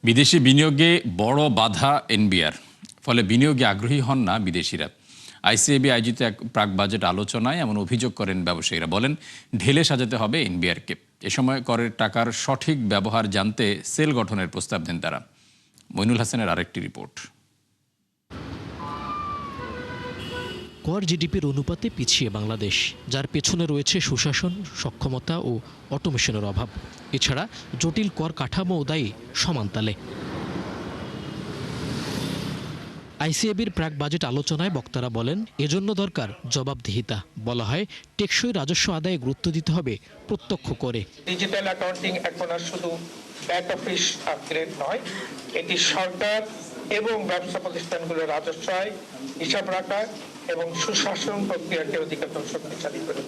বিদেশি বিনিয়োগে বড় বাধা এনবিআর, ফলে বিনিয়োগে আগ্রহী হন না বিদেশিরা। আইসিএবি আয়োজিত এক প্রাক বাজেট আলোচনায় এমন অভিযোগ করেন ব্যবসায়ীরা। বলেন, ঢেলে সাজাতে হবে এনবিআরকে। এ সময় করের টাকার সঠিক ব্যবহার জানতে সেল গঠনের প্রস্তাব দেন তারা। মইনুল হাসানের আরেকটি রিপোর্ট। কর জিডিপির অনুপাতে পিছিয়ে বাংলাদেশ, যার পেছনে রয়েছে সুশাসন, সক্ষমতা ও অটোমেশনের অভাব। এছাড়া জটিল কর কাঠামো ও দায়ী সমানতালে। আইসিএবির প্রাক বাজেট আলোচনায় বক্তারা বলেন, এজন্য দরকার জবাবদিহিতা। বলা হয়, টেকসই রাজস্ব আদায়ে গুরুত্ব দিতে হবে প্রত্যক্ষ করে। ডিজিটাল অ্যাকাউন্টিং এখন আর শুধু ব্যাক অফিস আপগ্রেড নয়, এটি সরকার এবং ব্যবসা প্রতিষ্ঠানগুলোর রাজস্ব আয়, হিসাব রাখা এবং সুশাসন প্রক্রিয়াকে অধিকতর শক্তিশালী করে।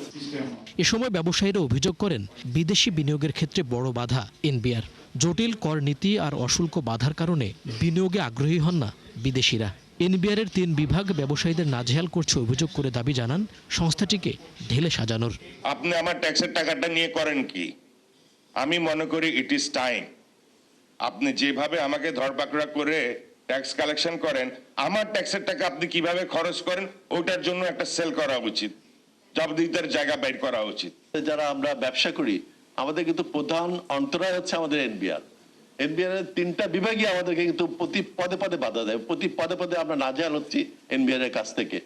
এ সময় ব্যবসায়ীরা অভিযোগ করেন, বিদেশি বিনিয়োগের ক্ষেত্রে বড় বাধা এনবিআর। জটিল কর নীতি আর অশুল্ক বাধার কারণে বিনিয়োগে আগ্রহী হন না বিদেশিরা। এনবিআরের ৩ বিভাগ ব্যবসায়ীদের নাজেহাল করছে অভিযোগ করে দাবি জানান সংস্থাটিকে ঢেলে সাজানোর। আপনি আমার ট্যাক্সের টাকাটা নিয়ে করেন কি? আমি মনে করি ইট ইজ টাইম। আপনি যেভাবে আমাকে ধরপাকড়া করে ট্যাক্স কালেকশন করেন, আমার ট্যাক্সের টাকা আপনি কিভাবে খরচ করেন ওটার জন্য একটা সেল করা উচিত, জবাবদিহিতার জায়গা বের করা উচিত। যারা আমরা ব্যবসা করি, আমাদের কিন্তু প্রধান অন্তরায় হচ্ছে আমাদের এনবিআর। এনবিআর এর 3টা বিভাগই আমাদেরকে কিন্তু প্রতি পদে পদে বাধা দেয়, প্রতি পদে পদে আমরা নাজেহাল হচ্ছি এনবিআর এর কাছ থেকে।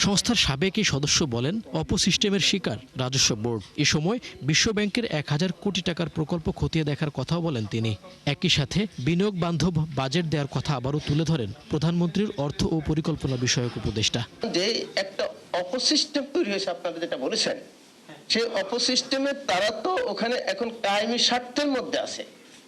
সংস্থার সাবেক এই সদস্য বলেন, অপসিস্টেমের শিকার রাজস্ব বোর্ড। এ সময় বিশ্বব্যাংকের 1000 কোটি টাকার প্রকল্প খতিয়ে দেখার কথাও বলেন তিনি। একই সাথে বিনিয়োগ বান্ধব বাজেট দেওয়ার কথা আবারও তুলে ধরেন প্রধানমন্ত্রীর অর্থ ও পরিকল্পনা বিষয়ক উপদেষ্টা। যে একটা অপসিস্টেম তৈরি হয়েছে, আপনারা যেটা বলেছেন, সেই অপসিস্টেমের তারা তো ওখানে এখন কায়েমি স্বার্থের মধ্যে আছে,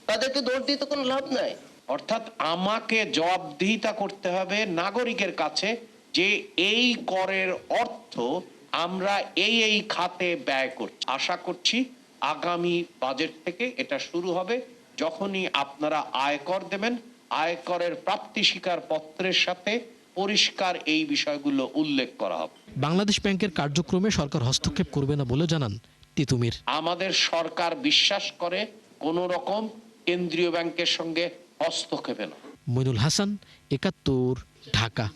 তাদেরকে দোষ দিয়ে তো কোনো লাভ নাই। অর্থাৎ আমাকে জবাবদিহিতা করতে হবে নাগরিকের কাছে যে এই করের অর্থ আমরা এই খাতে ব্যয় করছি। আশা করছি আগামী বাজেট থেকে এটা শুরু হবে। যখনই আপনারা আয়কর দেবেন, আয়করের প্রাপ্তি স্বীকার পত্রের সাথে পরিষ্কার এই বিষয়গুলো উল্লেখ করা হবে। বাংলাদেশ ব্যাংকের কার্যক্রমে সরকার হস্তক্ষেপ করবে না বলে জানান তিতুমির। আমাদের সরকার বিশ্বাস করে কোন রকম কেন্দ্রীয় ব্যাংকের সঙ্গে হস্তক্ষেপে না। মইনুল হাসান, ৭১, ঢাকা।